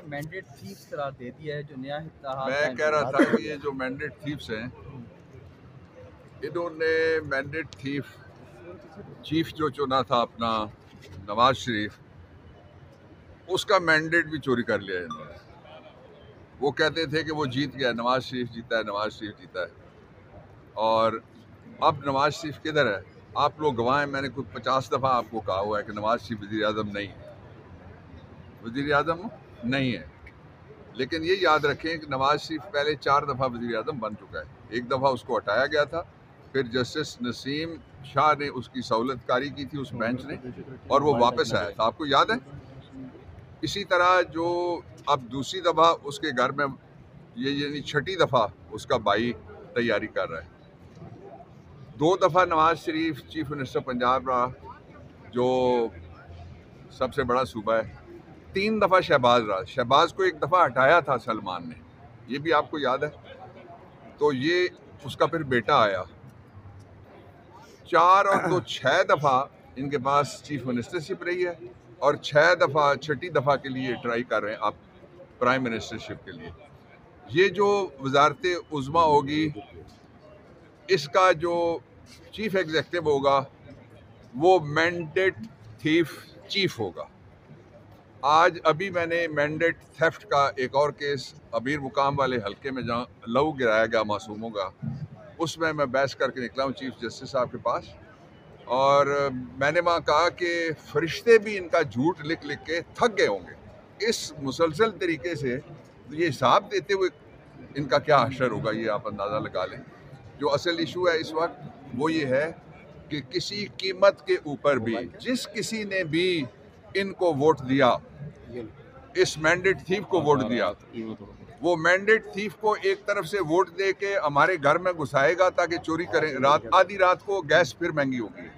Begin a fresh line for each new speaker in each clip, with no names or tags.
कि mandate thieves करार दे दिया है जो नया इत्तेहाद।
मैं कह रहा था कि ये जो मैंडेट थीव्स हैं, इन्होंने मैंडेट थीफ चीफ जो चुना था अपना नवाज शरीफ, उसका मैंडेट भी चोरी कर लिया इन्होंने। वो कहते थे कि वो जीत गया, नवाज शरीफ जीता है, नवाज शरीफ जीता है। और अब नवाज शरीफ किधर है? आप लोग गवाह हैं। मैंने कुछ 50 दफ़ा आपको कहा हुआ है कि नवाज शरीफ वज़ीर आज़म नहीं है, वज़ीर आज़म नहीं है। लेकिन ये याद रखें कि नवाज शरीफ पहले 4 दफ़ा वज़ीर आज़म बन चुका है। एक दफ़ा उसको हटाया गया था, फिर जस्टिस नसीम शाह ने उसकी सहूलतकारी की थी उस बेंच ने, और वो वापस आया था, आपको याद है। इसी तरह जो अब दूसरी दफ़ा उसके घर में ये यानी छठी दफ़ा उसका भाई तैयारी कर रहा है। 2 दफ़ा नवाज शरीफ चीफ मिनिस्टर पंजाब रहा, जो सबसे बड़ा सूबा है। 3 दफ़ा शहबाज रहा। शहबाज को एक दफ़ा हटाया था सलमान ने, ये भी आपको याद है। तो ये उसका फिर बेटा आया। 4 और 2 6 दफ़ा इनके पास चीफ मिनिस्टरशिप रही है, और 6 दफ़ा छठी दफ़ा के लिए ट्राई कर रहे हैं आप प्राइम मिनिस्टरशिप के लिए। ये जो वजारत उज़्मा होगी, इसका जो चीफ एग्जीक्यूटिव होगा वो मैंडेट थीफ चीफ होगा। आज अभी मैंने मैंडेट थेफ्ट का एक और केस अबीर मुकाम वाले हल्के में जहाँ लहू गिराया गया मासूमों का, उसमें मैं बहस करके निकला हूँ चीफ जस्टिस साहब के पास। और मैंने वहाँ कहा कि फरिश्ते भी इनका झूठ लिख लिख के थक गए होंगे। इस मुसलसल तरीके से ये हिसाब देते हुए इनका क्या हशर होगा, ये आप अंदाज़ा लगा लें। जो असल इशू है इस वक्त वो ये है कि किसी कीमत के ऊपर भी जिस किसी ने भी इनको वोट दिया, इस मैंडेट थीफ को वोट दिया, वो मैंडेट थीफ को एक तरफ से वोट दे के हमारे घर में घुसाएगा ताकि चोरी करें। रात आधी रात को गैस फिर महंगी होगी,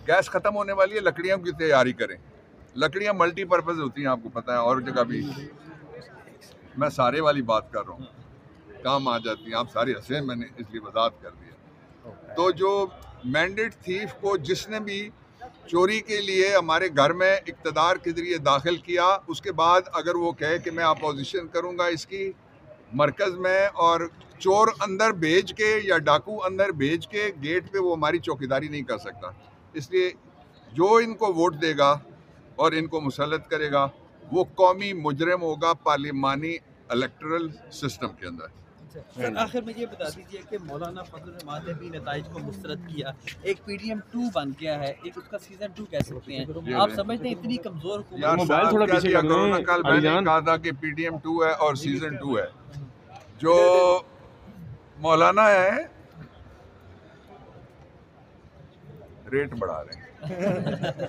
गैस खत्म होने वाली है, लकड़ियों की तैयारी करें। लकड़ियां मल्टीपर्पज होती हैं, आपको पता है, और जगह भी मैं सारे वाली बात कर रहा हूँ, काम आ जाती हैं। आप सारे हंसे, मैंने इसलिए वजाहत कर दिया। तो जो मैंडेट थीफ को जिसने भी चोरी के लिए हमारे घर में इक़्तिदार के जरिए दाखिल किया, उसके बाद अगर वो कहे कि मैं अपोजिशन करूंगा इसकी मरकज़ में, और चोर अंदर भेज के या डाकू अंदर भेज के गेट पे वो हमारी चौकीदारी नहीं कर सकता। इसलिए जो इनको वोट देगा और इनको मुसल्लत करेगा वो कौमी मुजरिम होगा पार्लिमानी इलेक्टरल सिस्टम के अंदर।
सर आखिर में ये बता दीजिए कि मौलाना फजल रहमान ने भी नताइज को मुस्तरद किया, एक PDM 2 बन गया है, एक उसका सीजन 2 कह सकते हैं। आप समझते हैं इतनी कमजोर हुकूमत?
मोबाइल थोड़ा पीछे कर लो।
कल मैंने कहा था कि PDM 2 है और सीजन 2 है। जो मौलाना है रेट बढ़ा रहे हैं।